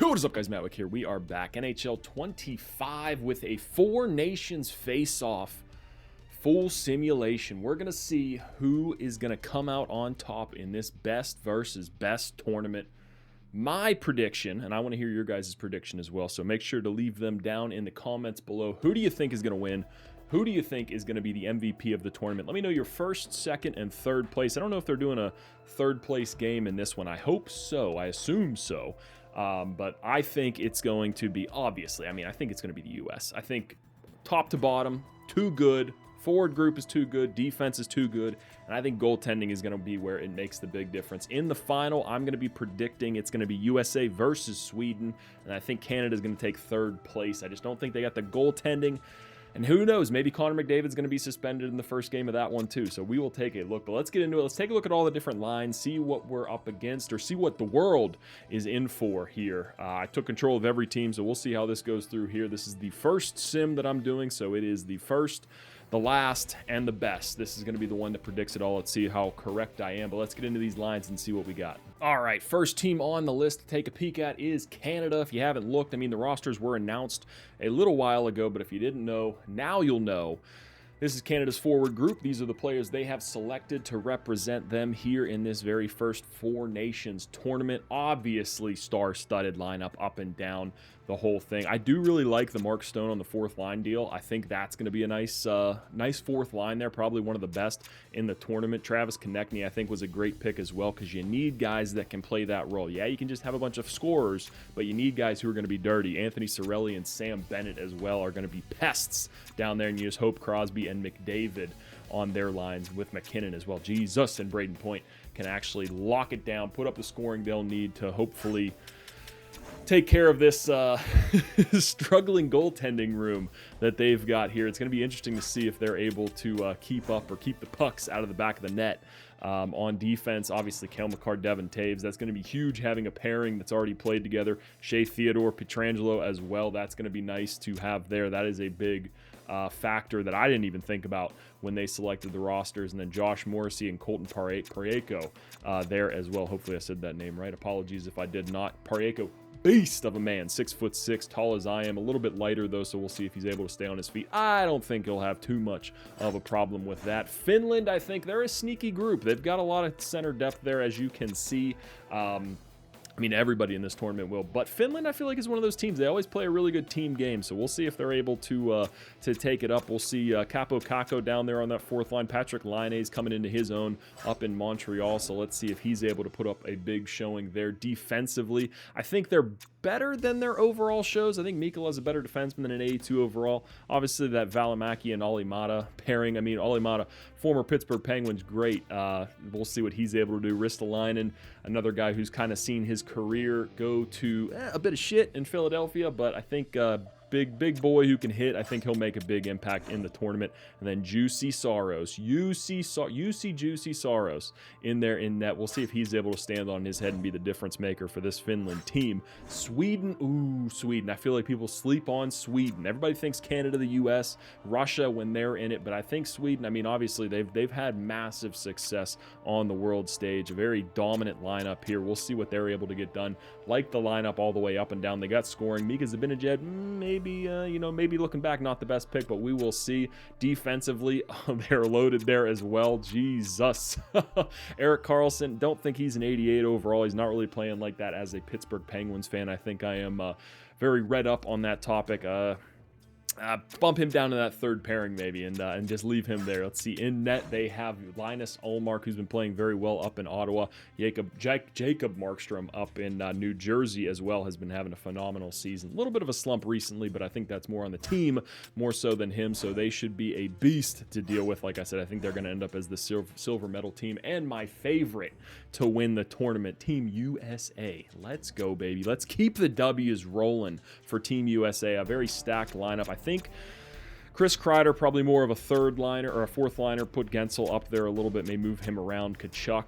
What is up, guys? MattWic here. We are back. NHL 25 with a Four Nations face-off full simulation. We're going to see who is going to come out on top in this best versus best tournament. My prediction, and I want to hear your guys' prediction as well, so make sure to leave them down in the comments below. Who do you think is going to win? Who do you think is going to be the MVP of the tournament? Let me know your first, second, and third place. I don't know if they're doing a third place game in this one. I hope so. I assume so. But I think it's going to be, obviously, I think it's going to be the U.S. I think top to bottom, too good. Forward group is too good. Defense is too good. And I think goaltending is going to be where it makes the big difference. In the final, I'm going to be predicting it's going to be USA versus Sweden. And I think Canada is going to take third place. I just don't think they got the goaltending. And who knows, maybe Connor McDavid's going to be suspended in the first game of that one too. So we will take a look. But let's get into it. Let's take a look at all the different lines, see what we're up against, or see what the world is in for here. I took control of every team, so we'll see how this goes through here. This is the first sim that I'm doing, so it is the first, the last, and the best. This is going to be the one that predicts it all. Let's see how correct I am, but let's get into these lines and see what we got. All right, first team on the list to take a peek at is Canada. If you haven't looked, the rosters were announced a little while ago, but if you didn't know, now you'll know. This is Canada's forward group. These are the players they have selected to represent them here in this very first Four Nations tournament. Obviously, star-studded lineup up and down the whole thing. I do really like the Mark Stone on the fourth line deal. I think that's going to be a nice fourth line there, probably one of the best in the tournament. Travis Konechny, I think, was a great pick as well because you need guys that can play that role. Yeah, you can just have a bunch of scorers, but you need guys who are going to be dirty. Anthony Cirelli and Sam Bennett as well are going to be pests down there, and you just hope Crosby and McDavid on their lines with McKinnon as well. Jesus, and Braden Point can actually lock it down, put up the scoring they'll need to hopefully take care of this struggling goaltending room that they've got here. It's going to be interesting to see if they're able to keep up or keep the pucks out of the back of the net. On defense, obviously, Cale Makar, Devin Taves. That's going to be huge, having a pairing that's already played together. Shea Theodore, Pietrangelo as well. That's going to be nice to have there. That is a big factor that I didn't even think about when they selected the rosters. And then Josh Morrissey and Colton Parayko there as well. Hopefully I said that name right. Apologies if I did not. Parayko, beast of a man, 6'6", tall as I am, a little bit lighter though, so we'll see if he's able to stay on his feet. I don't think he'll have too much of a problem with that. Finland, I think they're a sneaky group. They've got a lot of center depth there, as you can see. Everybody in this tournament will, but Finland, I feel like, is one of those teams. They always play a really good team game, so we'll see if they're able to take it up. We'll see Capo Kakko down there on that fourth line. Patrick Laine's coming into his own up in Montreal, so let's see if he's able to put up a big showing there defensively. I think they're better than their overall shows. I think Mikola's a better defenseman than an 82 overall. Obviously, that Valimaki and Alimata pairing. Alimata, former Pittsburgh Penguins, great. We'll see what he's able to do. Ristolainen, another guy who's kind of seen his career go to a bit of shit in Philadelphia, but I think big boy who can hit. I think he'll make a big impact in the tournament. And then Juicy Saros, UC Juicy Saros in there in net. We'll see if he's able to stand on his head and be the difference maker for this Finland team. Sweden, ooh, Sweden. I feel like people sleep on Sweden. Everybody thinks Canada, the U.S., Russia when they're in it, but I think Sweden, obviously they've had massive success on the world stage. A very dominant lineup here. We'll see what they're able to get done. Like the lineup all the way up and down. They got scoring. Mika Zibanejad, maybe looking back, not the best pick, but we will see. Defensively, they're loaded there as well. Jesus. Erik Karlsson, don't think he's an 88 overall. He's not really playing like that as a Pittsburgh Penguins fan. I think I am very read up on that topic. Bump him down to that third pairing maybe and just leave him there. Let's see. In net, they have Linus Ullmark, who's been playing very well up in Ottawa. Jacob Markstrom up in New Jersey as well has been having a phenomenal season. A little bit of a slump recently, but I think that's more on the team more so than him, so they should be a beast to deal with. Like I said, I think they're going to end up as the silver medal team, and my favorite to win the tournament, Team USA. Let's go, baby. Let's keep the W's rolling for Team USA. A very stacked lineup. I think Chris Kreider, probably more of a third liner or a fourth liner. Put Gensel up there a little bit, may move him around. Kachuk.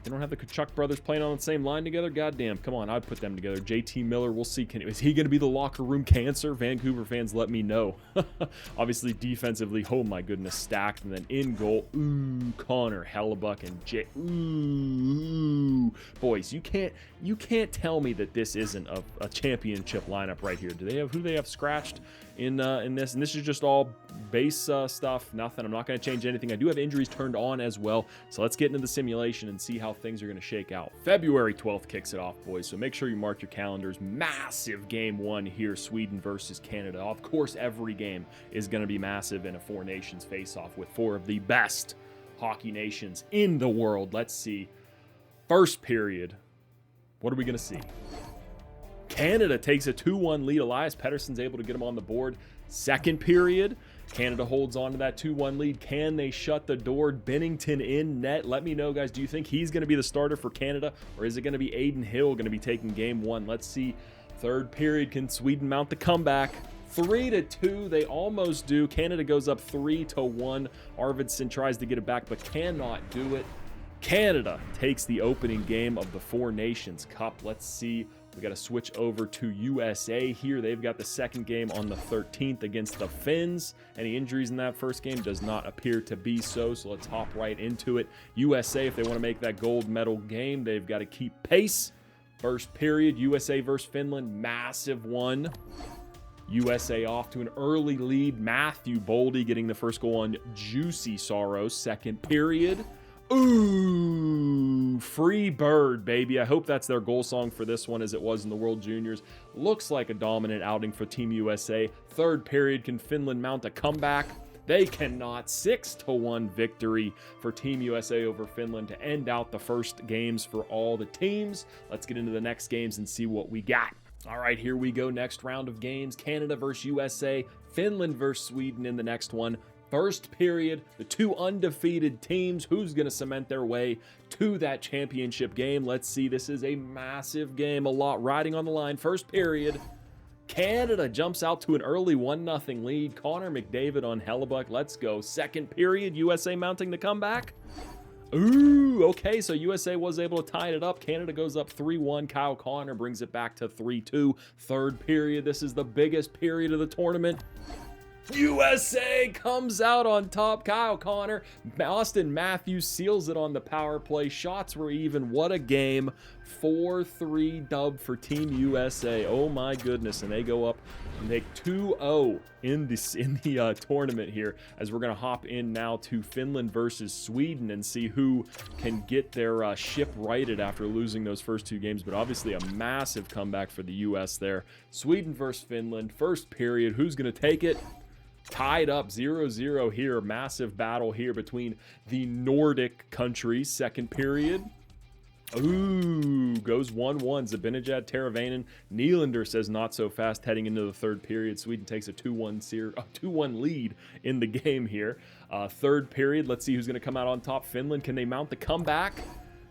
They don't have the Kachuk brothers playing on the same line together. Goddamn, come on, I'd put them together. JT Miller, we'll see. Is he going to be the locker room cancer? Vancouver fans, let me know. Obviously, defensively, oh my goodness, stacked. And then in goal, ooh, Connor, Hellebuck, and ooh. Boys, you can't tell me that this isn't a championship lineup right here. Who do they have scratched in this? And this is just all base stuff, nothing. I'm not going to change anything. I do have injuries turned on as well, so let's get into the simulation and see how things are going to shake out. February 12th kicks it off, boys, so make sure you mark your calendars. Massive game one here, Sweden versus Canada. Of course, every game is going to be massive in a four nations face-off with four of the best hockey nations in the world. Let's see. First period, what are we going to see? Canada takes a 2-1 lead. Elias Pettersson's able to get him on the board. Second period, Canada holds on to that 2-1 lead. Can they shut the door? Bennington in net. Let me know, guys. Do you think he's going to be the starter for Canada, or is it going to be Aiden Hill going to be taking game one? Let's see. Third period, can Sweden mount the comeback? 3-2, they almost do. Canada goes up 3-1. Arvidsson tries to get it back, but cannot do it. Canada takes the opening game of the Four Nations Cup. Let's see. We got to switch over to USA here. They've got the second game on the 13th against the Finns. Any injuries in that first game? Does not appear to be so. So let's hop right into it. USA, if they want to make that gold medal game, they've got to keep pace. First period, USA versus Finland, massive one. USA off to an early lead. Matthew Boldy getting the first goal on Juicy Sorrows. Second period. Ooh, free bird, baby. I hope that's their goal song for this one as it was in the World Juniors. Looks like a dominant outing for Team USA. Third period, can Finland mount a comeback? They cannot. 6-1 victory for Team USA over Finland to end out the first games for all the teams. Let's get into the next games and see what we got. All right, here we go. Next round of games. Canada versus USA. Finland versus Sweden in the next one. First period, the two undefeated teams. Who's going to cement their way to that championship game? Let's see. This is a massive game. A lot riding on the line. First period, Canada jumps out to an early 1-0 lead. Connor McDavid on Hellebuck. Let's go. Second period, USA mounting the comeback. Ooh, okay, so USA was able to tie it up. Canada goes up 3-1. Kyle Connor brings it back to 3-2. Third period, this is the biggest period of the tournament. USA comes out on top. Kyle Connor, Austin Matthews seals it on the power play. Shots were even. What a game. 4-3 dub for Team USA. Oh my goodness. And they go up and make 2-0 in the tournament here, as we're going to hop in now to Finland versus Sweden and see who can get their ship righted after losing those first two games. But obviously a massive comeback for the US there. Sweden versus Finland. First period. Who's going to take it? Tied up 0-0 here. Massive battle here between the Nordic countries. Second period. Ooh, goes 1-1. Zibanejad, Teravainen. Nylander says not so fast heading into the third period. Sweden takes a 2-1 lead in the game here. Third period. Let's see who's going to come out on top. Finland, can they mount the comeback?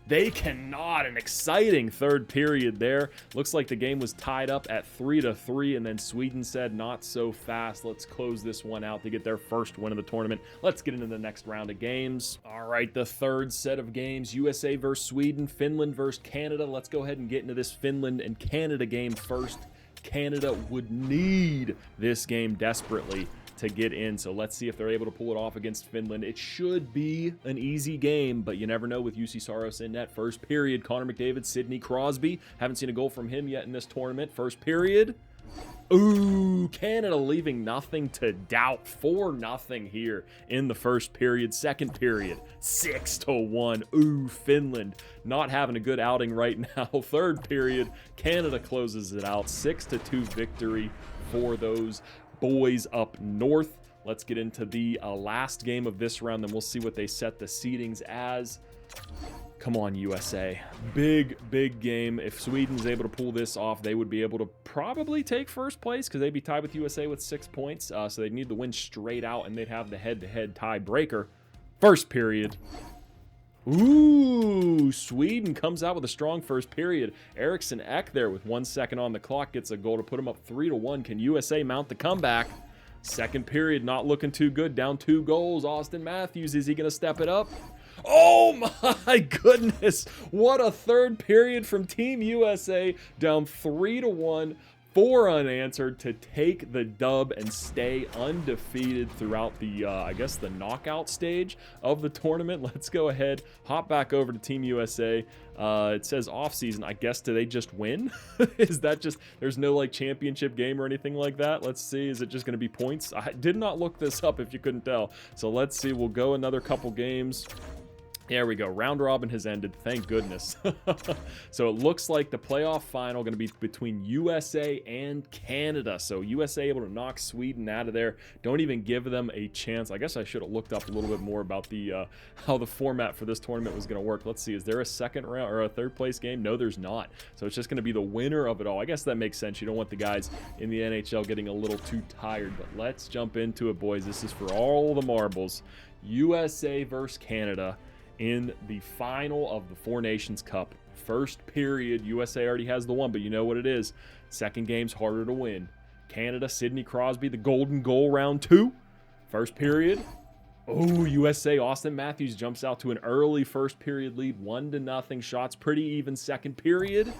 They cannot. An exciting third period there. Looks like the game was tied up at 3-3, and then Sweden said, not so fast. Let's close this one out to get their first win of the tournament. Let's get into the next round of games. All right, the third set of games. USA versus Sweden, Finland versus Canada. Let's go ahead and get into this Finland and Canada game first. Canada would need this game desperately to get in, so let's see if they're able to pull it off against Finland. It should be an easy game, but you never know with UC Saros in net. First period, Connor McDavid, Sidney Crosby. Haven't seen a goal from him yet in this tournament. First period. Ooh, Canada leaving nothing to doubt. 4-0 here in the first period. Second period, 6-1. Ooh, Finland not having a good outing right now. Third period, Canada closes it out. 6-2 victory for those boys up north. Let's get into the last game of this round, then we'll see what they set the seedings as. Come on, USA. Big game. If Sweden's able to pull this off, they would be able to probably take first place because they'd be tied with USA with 6 points. So they'd need to win straight out, and they'd have the head-to-head tiebreaker. First period. Ooh, Sweden comes out with a strong first period. Eriksson Ek there with 1 second on the clock gets a goal to put them up 3-1. Can USA mount the comeback? Second period, not looking too good. Down 2 goals. Austin Matthews, is he going to step it up? Oh my goodness. What a third period from Team USA. Down 3-1. 4 unanswered to take the dub and stay undefeated throughout the, I guess, the knockout stage of the tournament. Let's go ahead, hop back over to Team USA. It says off season. I guess, do they just win? Is that just, there's no like championship game or anything like that? Let's see. Is it just going to be points? I did not look this up if you couldn't tell. So let's see. We'll go another couple games. There we go. Round robin has ended. Thank goodness. So it looks like the playoff final going to be between USA and Canada. So USA able to knock Sweden out of there. Don't even give them a chance. I guess I should have looked up a little bit more about the how the format for this tournament was going to work. Let's see. Is there a second round or a third place game? No, there's not. So it's just going to be the winner of it all. I guess that makes sense. You don't want the guys in the NHL getting a little too tired. But let's jump into it, boys. This is for all the marbles. USA versus Canada in the final of the Four Nations Cup. First period, USA already has the one, but you know what it is. Second game's harder to win. Canada, Sidney Crosby, the golden goal, round 2. First period. Oh, USA, Austin Matthews jumps out to an early first period lead, 1-0. Shots pretty even second period.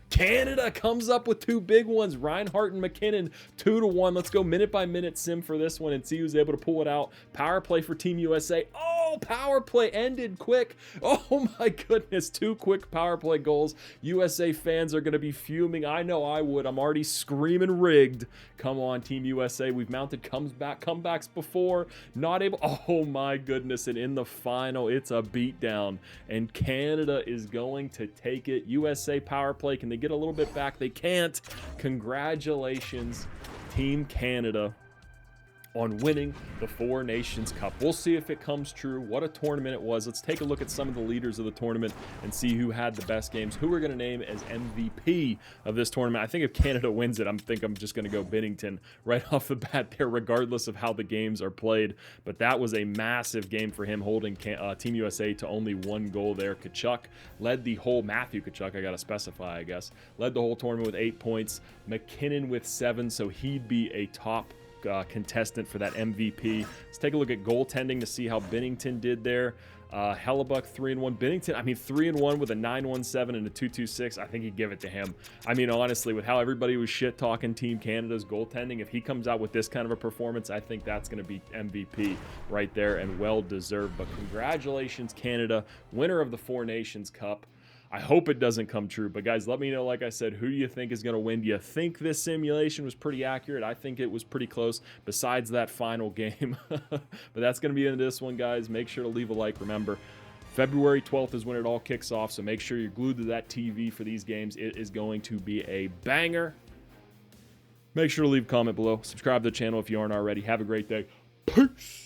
Canada comes up with 2 big ones. Reinhart and McKinnon, 2-1. Let's go minute by minute sim for this one and see who's able to pull it out. Power play for Team USA. Oh, power play ended quick. Oh my goodness, 2 quick power play goals. USA fans are going to be fuming. I know I would. I'm already screaming rigged. Come on, Team USA. We've mounted comebacks before. Not able. Oh my goodness. And in the final, it's a beatdown. And Canada is going to take it. USA power play. Can they get a little bit back? They can't. Congratulations, Team Canada, on winning the Four Nations Cup. We'll see if it comes true. What a tournament it was. Let's take a look at some of the leaders of the tournament and see who had the best games, who we're going to name as MVP of this tournament. I think if Canada wins it, I'm just going to go Binnington right off the bat there, regardless of how the games are played. But that was a massive game for him, holding Team USA to only 1 goal there. Tkachuk led the whole, Matthew Tkachuk, I got to specify, I guess, led the whole tournament with 8 points. McKinnon with 7, so he'd be a top contestant for that MVP. Let's take a look at goaltending to see how Binnington did there. Hellebuck 3-1. Binnington, I mean, 3-1 with a 917 and a 226. I think he'd give it to him. I mean, honestly, with how everybody was shit talking Team Canada's goaltending, if he comes out with this kind of a performance, I think that's going to be MVP right there, and well deserved. But congratulations, Canada, winner of the Four Nations Cup. I hope it doesn't come true, but guys, let me know, like I said, who do you think is going to win? Do you think this simulation was pretty accurate? I think it was pretty close, besides that final game. But that's going to be into this one, guys. Make sure to leave a like. Remember, February 12th is when it all kicks off, so make sure you're glued to that TV for these games. It is going to be a banger. Make sure to leave a comment below. Subscribe to the channel if you aren't already. Have a great day. Peace!